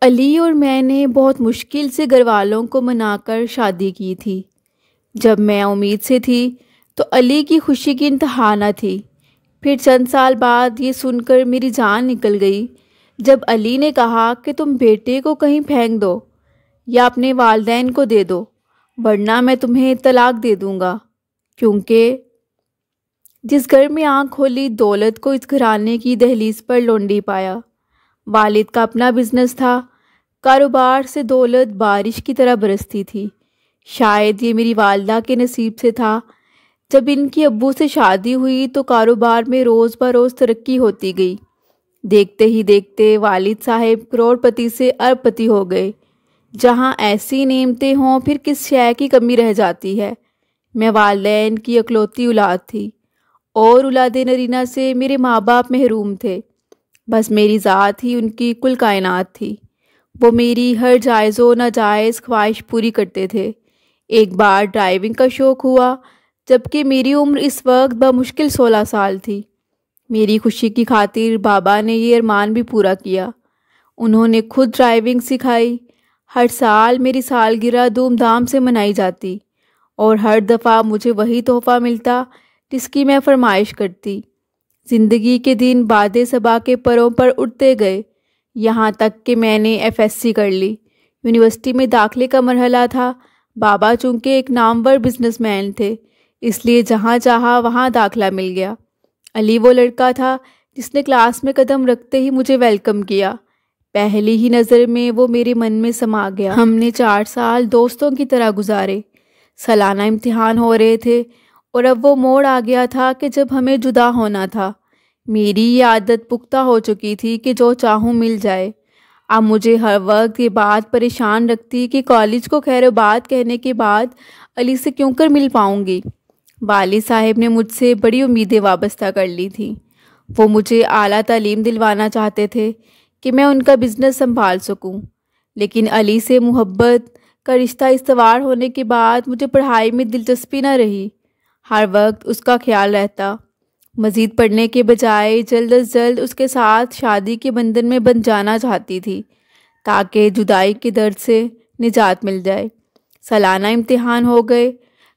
علی اور میں نے بہت مشکل سے گھر والوں کو منا کر شادی کی تھی۔ جب میں امید سے تھی تو علی کی خوشی کی انتہا نہ تھی۔ پھر چند سال بعد یہ سن کر میری جان نکل گئی جب علی نے کہا کہ تم بیٹے کو کہیں پھینک دو یا اپنے والدین کو دے دو، ورنہ میں تمہیں طلاق دے دوں گا۔ کیونکہ جس گھر میں آنکھ کھولی دولت کو اس گھرانے کی دہلیز پر لونڈی پایا۔ والد کا اپنا بزنس تھا، کاروبار سے دولت بارش کی طرح برستی تھی۔ شاید یہ میری والدہ کے نصیب سے تھا۔ جب ان کی ابو سے شادی ہوئی تو کاروبار میں روز بروز ترقی ہوتی گئی۔ دیکھتے ہی دیکھتے والد صاحب کروڑ پتی سے ارب پتی ہو گئے۔ جہاں ایسی نعمتیں ہوں پھر کس شے کی کمی رہ جاتی ہے۔ میں والدین کی اکلوتی اولاد تھی اور اولاد نرینہ سے میرے ماں باپ محروم تھے۔ بس میری ذات ہی ان کی کل کائنات تھی۔ وہ میری ہر جائز و ناجائز خواہش پوری کرتے تھے۔ ایک بار ڈرائیونگ کا شوق ہوا جبکہ میری عمر اس وقت بمشکل 16 سال تھی۔ میری خوشی کی خاطر بابا نے یہ ارمان بھی پورا کیا۔ انہوں نے خود ڈرائیونگ سکھائی۔ ہر سال میری سالگرہ دھوم دھام سے منائی جاتی اور ہر دفعہ مجھے وہی تحفہ ملتا جس کی میں فرمائش کرتی۔ زندگی کے دن باد صبا کے پروں پر اٹھتے گئے، یہاں تک کہ میں نے FSC کر لی۔ یونیورسٹی میں داخلے کا مرحلہ تھا۔ بابا چونکہ ایک نامور بزنس مین تھے، اس لیے جہاں چاہا وہاں داخلہ مل گیا۔ علی وہ لڑکا تھا جس نے کلاس میں قدم رکھتے ہی مجھے ویلکم کیا۔ پہلی ہی نظر میں وہ میرے من میں سما گیا۔ ہم نے 4 سال دوستوں کی طرح گزارے۔ سالانہ امتحان ہو رہے تھے اور اب وہ موڑ آ گیا تھا کہ جب ہمیں جدا ہونا تھا۔ میری یہ عادت پختہ ہو چکی تھی کہ جو چاہوں مل جائے۔ اب مجھے ہر وقت یہ بات پریشان رکھتی کہ کالج کو خیر و بات کہنے کے بعد علی سے کیوں کر مل پاؤں گی۔ والد صاحب نے مجھ سے بڑی امیدیں وابستہ کر لی تھیں۔ وہ مجھے اعلیٰ تعلیم دلوانا چاہتے تھے کہ میں ان کا بزنس سنبھال سکوں، لیکن علی سے محبت کا رشتہ استوار ہونے کے بعد مجھے پڑھائی میں دلچسپی نہ رہی۔ ہر وقت اس کا خیال رہتا۔ مزید پڑھنے کے بجائے جلد از جلد اس کے ساتھ شادی کے بندھن میں بندھ جانا چاہتی تھی تاکہ جدائی کے درد سے نجات مل جائے۔ سالانہ امتحان ہو گئے،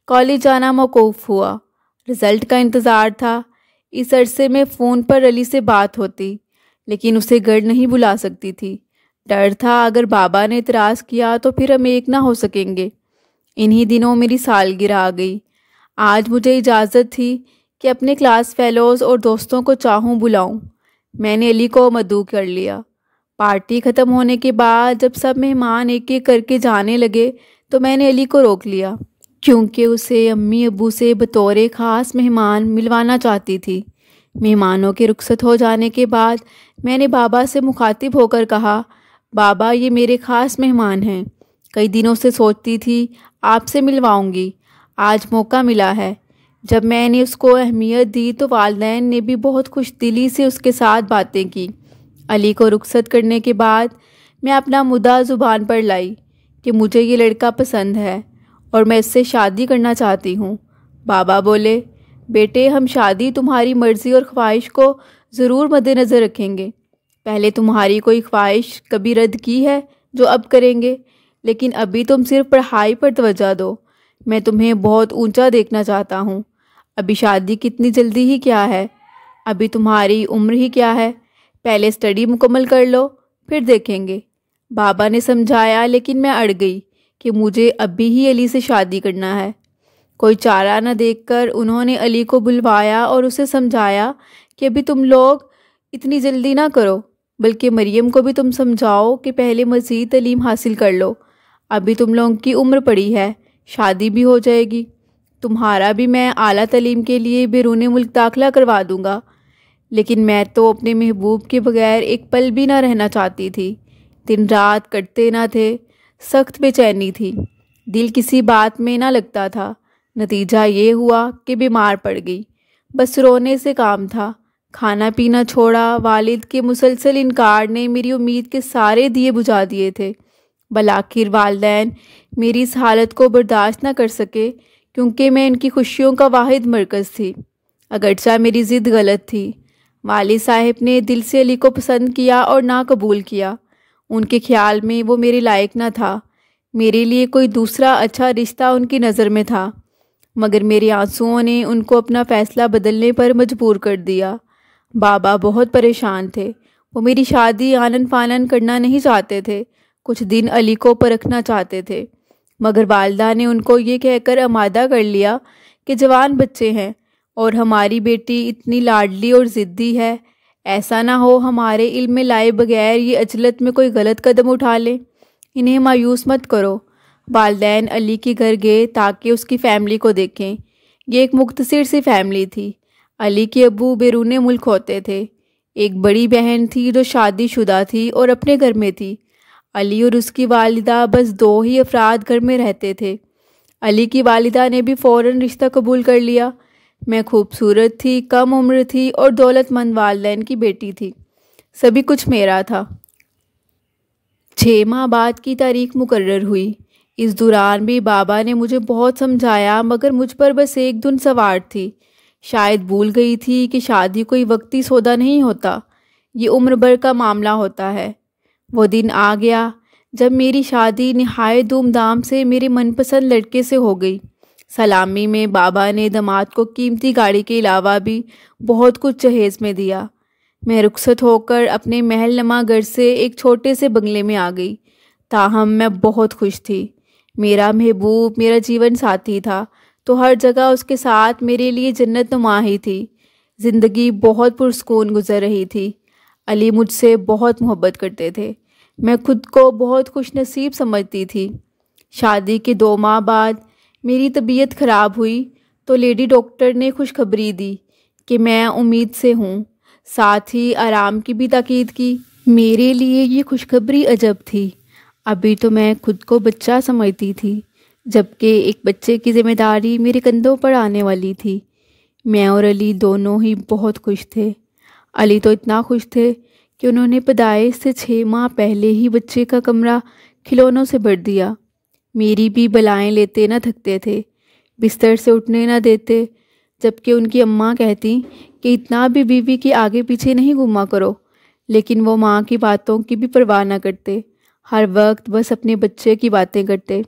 کالج جانا موقوف ہوا۔ رزلٹ کا انتظار تھا۔ اس عرصے میں فون پر علی سے بات ہوتی، لیکن اسے گھر نہیں بلا سکتی تھی۔ ڈر تھا اگر بابا نے اعتراض کیا تو پھر ہم ایک نہ ہو سکیں گے۔ انہی دنوں میری سالگرہ آ گئی۔ آج مجھے اجازت تھی کہ اپنے کلاس فیلوز اور دوستوں کو چاہوں بلاؤں۔ میں نے علی کو مدعو کر لیا۔ پارٹی ختم ہونے کے بعد جب سب مہمان ایک ایک کر کے جانے لگے تو میں نے علی کو روک لیا، کیونکہ اسے امی ابو سے بطور خاص مہمان ملوانا چاہتی تھی۔ مہمانوں کے رخصت ہو جانے کے بعد میں نے بابا سے مخاطب ہو کر کہا، بابا یہ میرے خاص مہمان ہیں، کئی دنوں سے سوچتی تھی آپ سے ملواؤں گی، آج موقع ملا ہے۔ جب میں نے اس کو اہمیت دی تو والدین نے بھی بہت خوش دلی سے اس کے ساتھ باتیں کی۔ علی کو رخصت کرنے کے بعد میں اپنا مدعا زبان پر لائی کہ مجھے یہ لڑکا پسند ہے اور میں اس سے شادی کرنا چاہتی ہوں۔ بابا بولے، بیٹے ہم شادی تمہاری مرضی اور خواہش کو ضرور مد نظر رکھیں گے۔ پہلے تمہاری کوئی خواہش کبھی رد کی ہے جو اب کریں گے، لیکن ابھی تم صرف پڑھائی پر توجہ دو۔ میں تمہیں بہت اونچا دیکھنا چاہتا ہوں۔ ابھی شادی کتنی جلدی ہی کیا ہے، ابھی تمہاری عمر ہی کیا ہے، پہلے اسٹڈی مکمل کر لو پھر دیکھیں گے۔ بابا نے سمجھایا لیکن میں اڑ گئی کہ مجھے ابھی ہی علی سے شادی کرنا ہے۔ کوئی چارہ نہ دیکھ کر انہوں نے علی کو بلوایا اور اسے سمجھایا کہ ابھی تم لوگ اتنی جلدی نہ کرو، بلکہ مریم کو بھی تم سمجھاؤ کہ پہلے مزید تعلیم حاصل کر لو۔ ابھی تم لوگوں کی عمر پڑی ہے، شادی بھی ہو جائے گی۔ تمہارا بھی میں اعلیٰ تعلیم کے لیے بیرون ملک داخلہ کروا دوں گا، لیکن میں تو اپنے محبوب کے بغیر ایک پل بھی نہ رہنا چاہتی تھی۔ دن رات کٹتے نہ تھے، سخت بے چینی تھی، دل کسی بات میں نہ لگتا تھا۔ نتیجہ یہ ہوا کہ بیمار پڑ گئی۔ بس رونے سے کام تھا، کھانا پینا چھوڑا۔ والد کے مسلسل انکار نے میری امید کے سارے دیے بجھا دیے تھے۔ بالآخر والدین میری اس حالت کو برداشت نہ کر سکے کیونکہ میں ان کی خوشیوں کا واحد مرکز تھی، اگرچہ میری ضد غلط تھی۔ والد صاحب نے دل سے علی کو پسند کیا اور نہ قبول کیا۔ ان کے خیال میں وہ میرے لائق نہ تھا، میرے لیے کوئی دوسرا اچھا رشتہ ان کی نظر میں تھا، مگر میرے آنسوؤں نے ان کو اپنا فیصلہ بدلنے پر مجبور کر دیا۔ بابا بہت پریشان تھے، وہ میری شادی آنن فانن کرنا نہیں چاہتے تھے، کچھ دن علی کو پرکھنا چاہتے تھے، مگر والدہ نے ان کو یہ کہہ کر آمادہ کر لیا کہ جوان بچے ہیں اور ہماری بیٹی اتنی لاڈلی اور ضدی ہے، ایسا نہ ہو ہمارے علم میں لائے بغیر یہ عجلت میں کوئی غلط قدم اٹھا لے، انہیں مایوس مت کرو۔ والدین علی کے گھر گئے تاکہ اس کی فیملی کو دیکھیں۔ یہ ایک مختصر سی فیملی تھی۔ علی کے ابو بیرون ملک ہوتے تھے، ایک بڑی بہن تھی جو شادی شدہ تھی اور اپنے گھر میں تھی۔ علی اور اس کی والدہ بس 2 ہی افراد گھر میں رہتے تھے۔ علی کی والدہ نے بھی فوراً رشتہ قبول کر لیا۔ میں خوبصورت تھی، کم عمر تھی اور دولت مند والدین کی بیٹی تھی، سبھی کچھ میرا تھا۔ 6 ماہ بعد کی تاریخ مقرر ہوئی۔ اس دوران بھی بابا نے مجھے بہت سمجھایا، مگر مجھ پر بس ایک دھن سوار تھی۔ شاید بھول گئی تھی کہ شادی کوئی وقتی سودا نہیں ہوتا، یہ عمر بھر کا معاملہ ہوتا ہے۔ وہ دن آ گیا جب میری شادی نہایت دھوم دھام سے میرے من پسند لڑکے سے ہو گئی۔ سلامی میں بابا نے داماد کو قیمتی گاڑی کے علاوہ بھی بہت کچھ جہیز میں دیا۔ میں رخصت ہو کر اپنے محل نما گھر سے ایک چھوٹے سے بنگلے میں آ گئی، تاہم میں بہت خوش تھی۔ میرا محبوب میرا جیون ساتھی تھا، تو ہر جگہ اس کے ساتھ میرے لیے جنت نما ہی تھی۔ زندگی بہت پرسکون گزر رہی تھی۔ علی مجھ سے بہت محبت کرتے تھے، میں خود کو بہت خوش نصیب سمجھتی تھی۔ شادی کے 2 ماہ بعد میری طبیعت خراب ہوئی تو لیڈی ڈاکٹر نے خوشخبری دی کہ میں امید سے ہوں، ساتھ ہی آرام کی بھی تاکید کی۔ میرے لیے یہ خوشخبری عجب تھی۔ ابھی تو میں خود کو بچہ سمجھتی تھی، جبکہ ایک بچے کی ذمہ داری میرے کندھوں پر آنے والی تھی۔ میں اور علی دونوں ہی بہت خوش تھے۔ علی تو اتنا خوش تھے کہ انہوں نے پیدائش سے 6 ماہ پہلے ہی بچے کا کمرہ کھلونوں سے بھر دیا۔ میری بھی بلائیں لیتے نہ تھکتے تھے، بستر سے اٹھنے نہ دیتے، جبکہ ان کی اماں کہتی کہ اتنا بھی بیوی کے آگے پیچھے نہیں گھوما کرو، لیکن وہ ماں کی باتوں کی بھی پرواہ نہ کرتے، ہر وقت بس اپنے بچے کی باتیں کرتے۔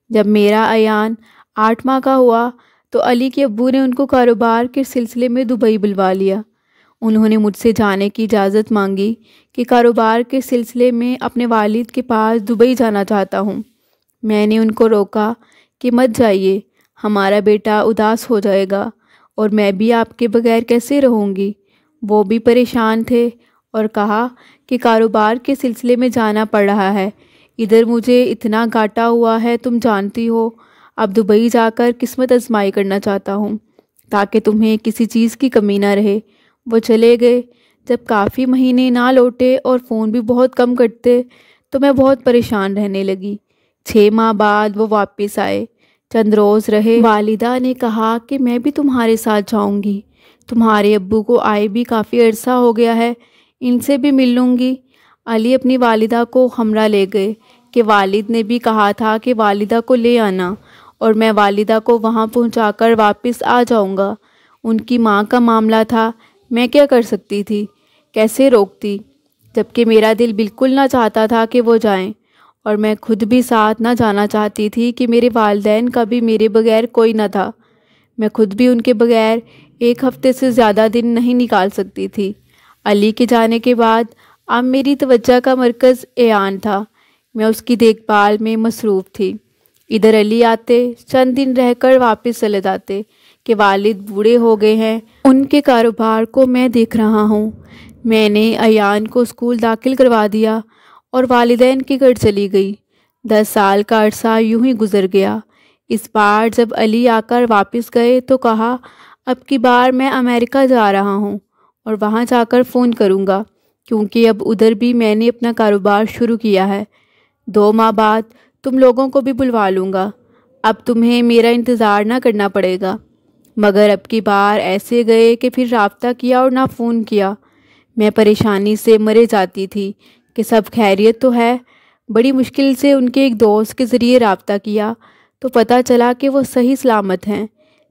جب میرا عیان 8 ماہ کا ہوا تو علی کے ابو نے ان کو کاروبار کے سلسلے میں دبئی بلوا لیا۔ انہوں نے مجھ سے جانے کی اجازت مانگی کہ کاروبار کے سلسلے میں اپنے والد کے پاس دبئی جانا چاہتا ہوں۔ میں نے ان کو روکا کہ مت جائیے، ہمارا بیٹا اداس ہو جائے گا اور میں بھی آپ کے بغیر کیسے رہوں گی۔ وہ بھی پریشان تھے اور کہا کہ کاروبار کے سلسلے میں جانا پڑ رہا ہے، ادھر مجھے اتنا گھاٹا ہوا ہے، تم جانتی ہو، اب دبئی جا کر قسمت آزمائی کرنا چاہتا ہوں تاکہ تمہیں کسی چیز کی کمی نہ رہے۔ وہ چلے گئے۔ جب کافی مہینے نہ لوٹے اور فون بھی بہت کم کرتے تو میں بہت پریشان رہنے لگی۔ 6 ماہ بعد وہ واپس آئے، چند روز رہے۔ والدہ نے کہا کہ میں بھی تمہارے ساتھ جاؤں گی، تمہارے ابو کو آئے بھی کافی عرصہ ہو گیا ہے، ان سے بھی مل لوں گی۔ علی اپنی والدہ کو ہمراہ لے گئے کہ والد نے بھی کہا تھا کہ والدہ کو لے آنا اور میں والدہ کو وہاں پہنچا کر واپس آ جاؤں گا۔ ان کی ماں کا معاملہ تھا، میں کیا کر سکتی تھی، کیسے روکتی، جبکہ میرا دل بالکل نہ چاہتا تھا کہ وہ جائیں، اور میں خود بھی ساتھ نہ جانا چاہتی تھی کہ میرے والدین کا بھی میرے بغیر کوئی نہ تھا۔ میں خود بھی ان کے بغیر 1 ہفتے سے زیادہ دن نہیں نکال سکتی تھی۔ علی کے جانے کے بعد اب میری توجہ کا مرکز ایان تھا۔ میں اس کی دیکھ بھال میں مصروف تھی۔ ادھر علی آتے، چند دن رہ کر واپس چلے جاتے کہ والد بوڑھے ہو گئے ہیں، ان کے کاروبار کو میں دیکھ رہا ہوں۔ میں نے ایان کو اسکول داخل کروا دیا اور والدین کے گھر چلی گئی۔ 10 سال کا عرصہ یوں ہی گزر گیا۔ اس بار جب علی آ کر واپس گئے تو کہا اب کی بار میں امریکہ جا رہا ہوں اور وہاں جا کر فون کروں گا، کیونکہ اب ادھر بھی میں نے اپنا کاروبار شروع کیا ہے۔ 2 ماہ بعد تم لوگوں کو بھی بلوا لوں گا، اب تمہیں میرا انتظار نہ کرنا پڑے گا۔ مگر اب کی بار ایسے گئے کہ پھر رابطہ کیا اور نہ فون کیا۔ میں پریشانی سے مرے جاتی تھی کہ سب خیریت تو ہے۔ بڑی مشکل سے ان کے ایک دوست کے ذریعے رابطہ کیا تو پتہ چلا کہ وہ صحیح سلامت ہیں۔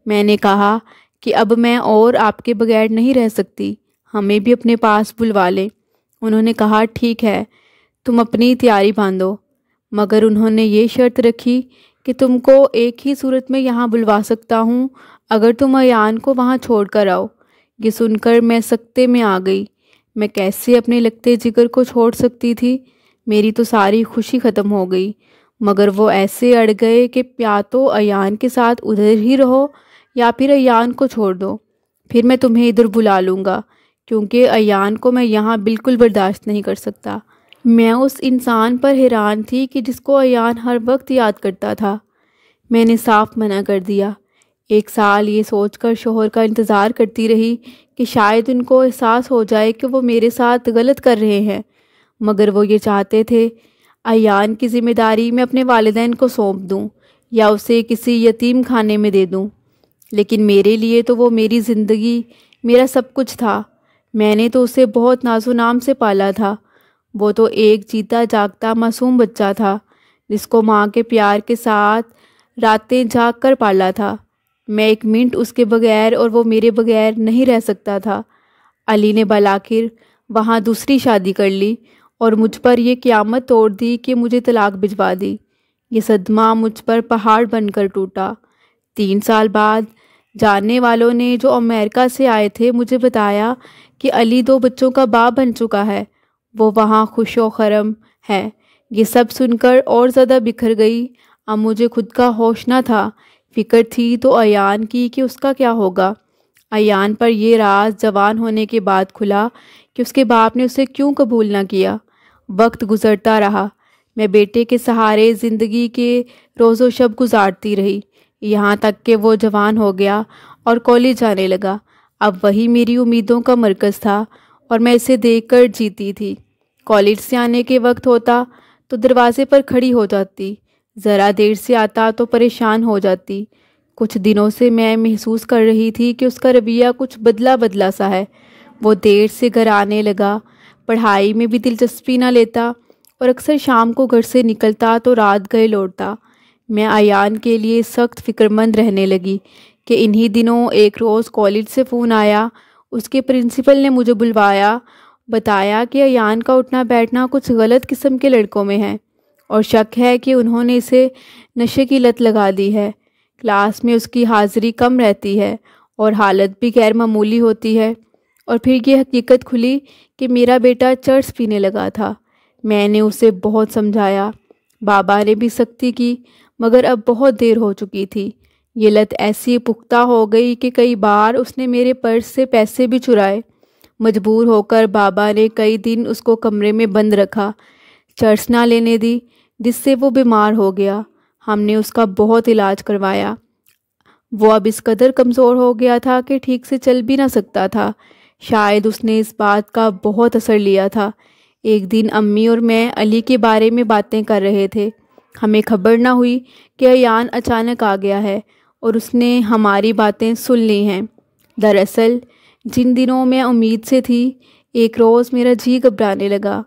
میں نے کہا کہ اب میں اور آپ کے بغیر نہیں رہ سکتی، ہمیں بھی اپنے پاس بلوا لیں۔ انہوں نے کہا ٹھیک ہے، تم اپنی تیاری باندھو۔ مگر انہوں نے یہ شرط رکھی کہ تم کو ایک ہی صورت میں یہاں بلوا سکتا ہوں، اگر تم ایان کو وہاں چھوڑ کر آؤ۔ یہ سن کر میں سکتے میں آ گئی۔ میں کیسے اپنے لگتے جگر کو چھوڑ سکتی تھی؟ میری تو ساری خوشی ختم ہو گئی۔ مگر وہ ایسے اڑ گئے کہ یا تو ایان کے ساتھ ادھر ہی رہو یا پھر ایان کو چھوڑ دو، پھر میں تمہیں ادھر بلا لوں گا، کیونکہ ایان کو میں یہاں بالکل برداشت نہیں کر سکتا۔ میں اس انسان پر حیران تھی کہ جس کو ایان ہر وقت یاد کرتا تھا۔ میں نے صاف منع کر دیا۔ 1 سال یہ سوچ کر شوہر کا انتظار کرتی رہی کہ شاید ان کو احساس ہو جائے کہ وہ میرے ساتھ غلط کر رہے ہیں، مگر وہ یہ چاہتے تھے ایان کی ذمہ داری میں اپنے والدین کو سونپ دوں یا اسے کسی یتیم خانے میں دے دوں، لیکن میرے لیے تو وہ میری زندگی، میرا سب کچھ تھا۔ میں نے تو اسے بہت ناز و نام سے پالا تھا۔ وہ تو ایک جیتا جاگتا معصوم بچہ تھا جس کو ماں کے پیار کے ساتھ راتیں جاگ کر پالا تھا۔ میں 1 منٹ اس کے بغیر اور وہ میرے بغیر نہیں رہ سکتا تھا۔ علی نے بالآخر وہاں دوسری شادی کر لی اور مجھ پر یہ قیامت توڑ دی کہ مجھے طلاق بھجوا دی۔ یہ صدمہ مجھ پر پہاڑ بن کر ٹوٹا۔ 3 سال بعد جاننے والوں نے جو امریکہ سے آئے تھے مجھے بتایا کہ علی 2 بچوں کا باپ بن چکا ہے، وہ وہاں خوش و خرم ہے۔ یہ سب سن کر اور زیادہ بکھر گئی۔ اب مجھے خود کا ہوش نہ تھا، فکر تھی تو ایان کی کہ اس کا کیا ہوگا۔ ایان پر یہ راز جوان ہونے کے بعد کھلا کہ اس کے باپ نے اسے کیوں قبول نہ کیا۔ وقت گزرتا رہا، میں بیٹے کے سہارے زندگی کے روز و شب گزارتی رہی، یہاں تک کہ وہ جوان ہو گیا اور کالج جانے لگا۔ اب وہی میری امیدوں کا مرکز تھا اور میں اسے دیکھ کر جیتی تھی۔ کالج سے آنے کے وقت ہوتا تو دروازے پر کھڑی ہو جاتی، ذرا دیر سے آتا تو پریشان ہو جاتی۔ کچھ دنوں سے میں محسوس کر رہی تھی کہ اس کا رویہ کچھ بدلا سا ہے۔ وہ دیر سے گھر آنے لگا، پڑھائی میں بھی دلچسپی نہ لیتا اور اکثر شام کو گھر سے نکلتا تو رات گئے لوٹتا۔ میں ایان کے لیے سخت فکر مند رہنے لگی کہ انہی دنوں ایک روز کالج سے فون آیا۔ اس کے پرنسپل نے مجھے بلوایا، بتایا کہ ایان کا اٹھنا بیٹھنا کچھ غلط قسم کے لڑکوں میں ہے اور شک ہے کہ انہوں نے اسے نشے کی لت لگا دی ہے۔ کلاس میں اس کی حاضری کم رہتی ہے اور حالت بھی غیر معمولی ہوتی ہے۔ اور پھر یہ حقیقت کھلی کہ میرا بیٹا چرس پینے لگا تھا۔ میں نے اسے بہت سمجھایا، بابا نے بھی سختی کی، مگر اب بہت دیر ہو چکی تھی۔ یہ لت ایسی پختہ ہو گئی کہ کئی بار اس نے میرے پرس سے پیسے بھی چرائے۔ مجبور ہو کر بابا نے کئی دن اس کو کمرے میں بند رکھا، چرس نہ لینے دی، جس سے وہ بیمار ہو گیا۔ ہم نے اس کا بہت علاج کروایا۔ وہ اب اس قدر کمزور ہو گیا تھا کہ ٹھیک سے چل بھی نہ سکتا تھا۔ شاید اس نے اس بات کا بہت اثر لیا تھا۔ ایک دن امی اور میں علی کے بارے میں باتیں کر رہے تھے۔ ہمیں خبر نہ ہوئی کہ ایان اچانک آ گیا ہے اور اس نے ہماری باتیں سن لی ہیں۔ دراصل جن دنوں میں امید سے تھی، ایک روز میرا جی گھبرانے لگا۔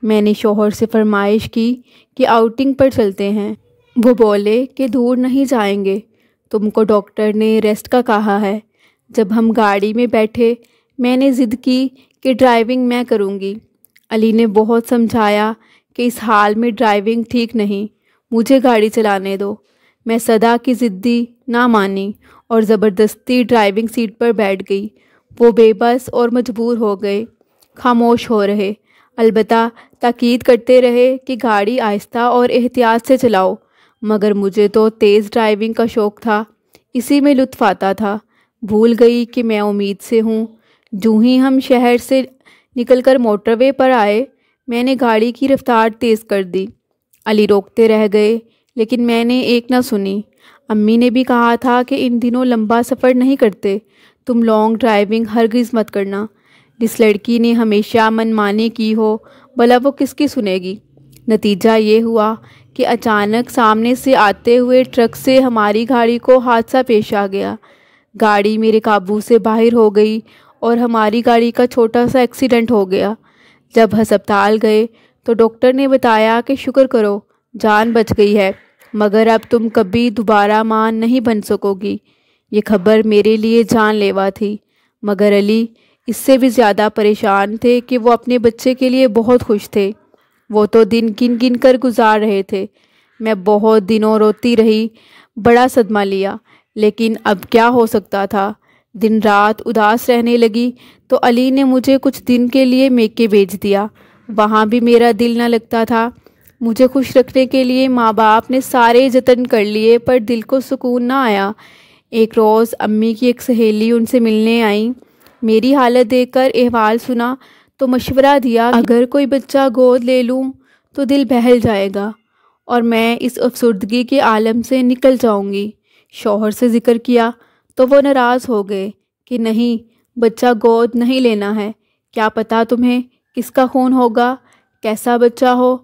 میں نے شوہر سے فرمائش کی کہ آؤٹنگ پر چلتے ہیں۔ وہ بولے کہ دور نہیں جائیں گے، تم کو ڈاکٹر نے ریسٹ کا کہا ہے۔ جب ہم گاڑی میں بیٹھے میں نے ضد کی کہ ڈرائیونگ میں کروں گی۔ علی نے بہت سمجھایا کہ اس حال میں ڈرائیونگ ٹھیک نہیں، مجھے گاڑی چلانے دو۔ میں صدا کی ضدی نہ مانی اور زبردستی ڈرائیونگ سیٹ پر بیٹھ گئی۔ وہ بے بس اور مجبور ہو گئے، خاموش ہو رہے، البتہ تاکید کرتے رہے کہ گاڑی آہستہ اور احتیاط سے چلاؤ، مگر مجھے تو تیز ڈرائیونگ کا شوق تھا، اسی میں لطف آتا تھا۔ بھول گئی کہ میں امید سے ہوں۔ جوں ہی ہم شہر سے نکل کر موٹر وے پر آئے، میں نے گاڑی کی رفتار تیز کر دی۔ علی روکتے رہ گئے، لیکن میں نے ایک نہ سنی۔ امی نے بھی کہا تھا کہ ان دنوں لمبا سفر نہیں کرتے، تم لانگ ڈرائیونگ ہرگز مت کرنا۔ جس لڑکی نے ہمیشہ من مانی کی ہو، بھلا وہ کس کی سنے گی؟ نتیجہ یہ ہوا کہ اچانک سامنے سے آتے ہوئے ٹرک سے ہماری گاڑی کو حادثہ پیش آ گیا۔ گاڑی میرے قابو سے باہر ہو گئی اور ہماری گاڑی کا چھوٹا سا ایکسیڈنٹ ہو گیا۔ جب ہسپتال گئے تو ڈاکٹر نے بتایا کہ شکر کرو، جان بچ گئی ہے، مگر اب تم کبھی دوبارہ ماں نہیں بن سکو گی۔ یہ خبر میرے لیے جان لیوا تھی، مگر علی اس سے بھی زیادہ پریشان تھے کہ وہ اپنے بچے کے لیے بہت خوش تھے۔ وہ تو دن گن گن کر گزار رہے تھے۔ میں بہت دنوں روتی رہی، بڑا صدمہ لیا، لیکن اب کیا ہو سکتا تھا۔ دن رات اداس رہنے لگی تو علی نے مجھے کچھ دن کے لیے میکے بھیج دیا۔ وہاں بھی میرا دل نہ لگتا تھا۔ مجھے خوش رکھنے کے لیے ماں باپ نے سارے جتن کر لیے، پر دل کو سکون نہ آیا۔ ایک روز امی کی ایک سہیلی ان سے ملنے آئیں۔ میری حالت دیکھ کر احوال سنا تو مشورہ دیا، اگر کوئی بچہ گود لے لوں تو دل بہل جائے گا اور میں اس افسردگی کے عالم سے نکل جاؤں گی۔ شوہر سے ذکر کیا تو وہ ناراض ہو گئے کہ نہیں، بچہ گود نہیں لینا ہے، کیا پتہ تمہیں کس کا خون ہوگا، کیسا بچہ ہو،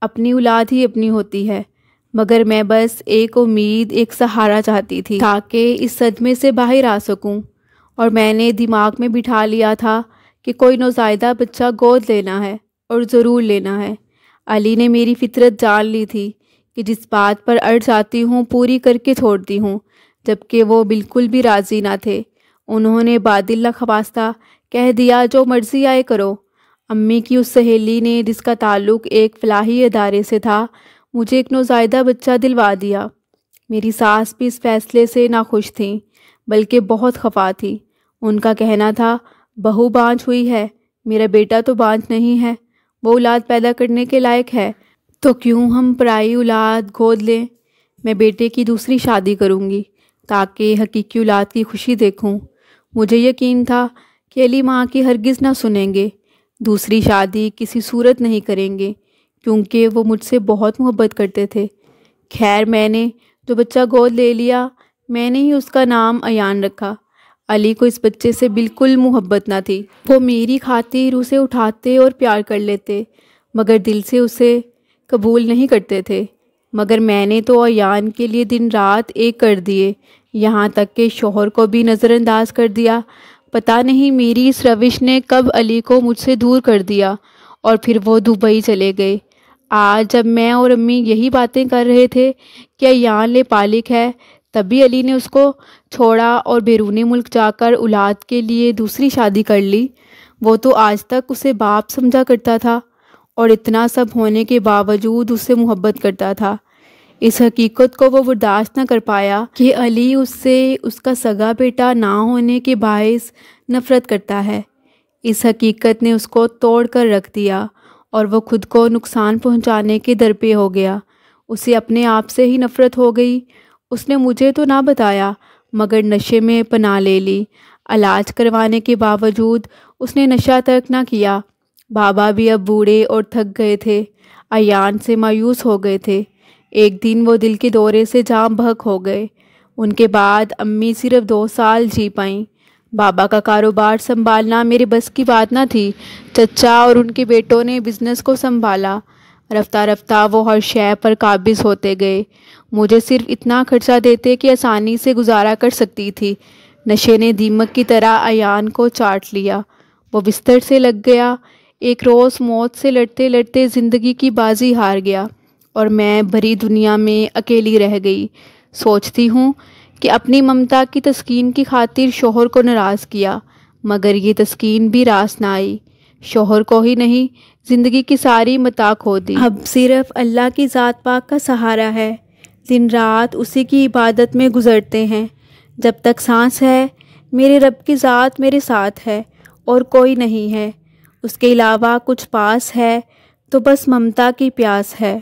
اپنی اولاد ہی اپنی ہوتی ہے۔ مگر میں بس ایک امید، ایک سہارا چاہتی تھی تاکہ اس صدمے سے باہر آ سکوں، اور میں نے دماغ میں بٹھا لیا تھا کہ کوئی نوزائیدہ بچہ گود لینا ہے اور ضرور لینا ہے۔ علی نے میری فطرت جان لی تھی کہ جس بات پر اڑ جاتی ہوں پوری کر کے چھوڑتی ہوں، جبکہ وہ بالکل بھی راضی نہ تھے۔ انہوں نے بادل نخواستہ کہہ دیا، جو مرضی آئے کرو۔ امی کی اس سہیلی نے، جس کا تعلق ایک فلاحی ادارے سے تھا، مجھے ایک نوزائیدہ بچہ دلوا دیا۔ میری ساس بھی اس فیصلے سے ناخوش تھیں، بلکہ بہت خفا تھی۔ ان کا کہنا تھا، بہو بانجھ ہوئی ہے، میرا بیٹا تو بانجھ نہیں ہے، وہ اولاد پیدا کرنے کے لائق ہے، تو کیوں ہم پرائی اولاد گود لیں؟ میں بیٹے کی دوسری شادی کروں گی تاکہ حقیقی اولاد کی خوشی دیکھوں۔ مجھے یقین تھا کہ علی ماں کی ہرگز نہ سنیں گے، دوسری شادی کسی صورت نہیں کریں گے، کیونکہ وہ مجھ سے بہت محبت کرتے تھے۔ خیر، میں نے جو بچہ گود لے لیا، میں نے ہی اس کا نام ایان رکھا۔ علی کو اس بچے سے بالکل محبت نہ تھی۔ وہ میری خاطر اسے اٹھاتے اور پیار کر لیتے، مگر دل سے اسے قبول نہیں کرتے تھے۔ مگر میں نے تو ایان کے لیے دن رات ایک کر دیے، یہاں تک کہ شوہر کو بھی نظر انداز کر دیا۔ پتہ نہیں میری اس روش نے کب علی کو مجھ سے دور کر دیا، اور پھر وہ دبئی چلے گئے۔ آج جب میں اور امی یہی باتیں کر رہے تھے کہ ایان لبالغ ہے، تبھی علی نے اس کو چھوڑا اور بیرونی ملک جا کر اولاد کے لیے دوسری شادی کر لی۔ وہ تو آج تک اسے باپ سمجھا کرتا تھا، اور اتنا سب ہونے کے باوجود اس سے محبت کرتا تھا۔ اس حقیقت کو وہ برداشت نہ کر پایا کہ علی اس سے اس کا سگا بیٹا نہ ہونے کے باعث نفرت کرتا ہے۔ اس حقیقت نے اس کو توڑ کر رکھ دیا، اور وہ خود کو نقصان پہنچانے کے درپے ہو گیا۔ اسے اپنے آپ سے ہی نفرت ہو گئی۔ اس نے مجھے تو نہ بتایا، مگر نشے میں پناہ لے لی۔ علاج کروانے کے باوجود اس نے نشہ ترک نہ کیا۔ بابا بھی اب بوڑھے اور تھک گئے تھے، ایان سے مایوس ہو گئے تھے۔ ایک دن وہ دل کے دورے سے جام بحق ہو گئے۔ ان کے بعد امی صرف 2 سال جی پائیں۔ بابا کا کاروبار سنبھالنا میرے بس کی بات نہ تھی۔ چچا اور ان کے بیٹوں نے بزنس کو سنبھالا۔ رفتہ رفتہ وہ ہر شے پر قابض ہوتے گئے۔ مجھے صرف اتنا خرچہ دیتے کہ آسانی سے گزارا کر سکتی تھی۔ نشے نے دیمک کی طرح ایان کو چاٹ لیا۔ وہ بستر سے لگ گیا۔ ایک روز موت سے لڑتے لڑتے زندگی کی بازی ہار گیا، اور میں بھری دنیا میں اکیلی رہ گئی۔ سوچتی ہوں کہ اپنی ممتا کی تسکین کی خاطر شوہر کو ناراض کیا، مگر یہ تسکین بھی راس نہ آئی۔ شوہر کو ہی نہیں، زندگی کی ساری متاع کھو دی۔ اب صرف اللہ کی ذات پاک کا سہارا ہے۔ دن رات اسی کی عبادت میں گزرتے ہیں۔ جب تک سانس ہے، میرے رب کی ذات میرے ساتھ ہے، اور کوئی نہیں ہے۔ اس کے علاوہ کچھ پاس ہے تو بس ممتا کی پیاس ہے۔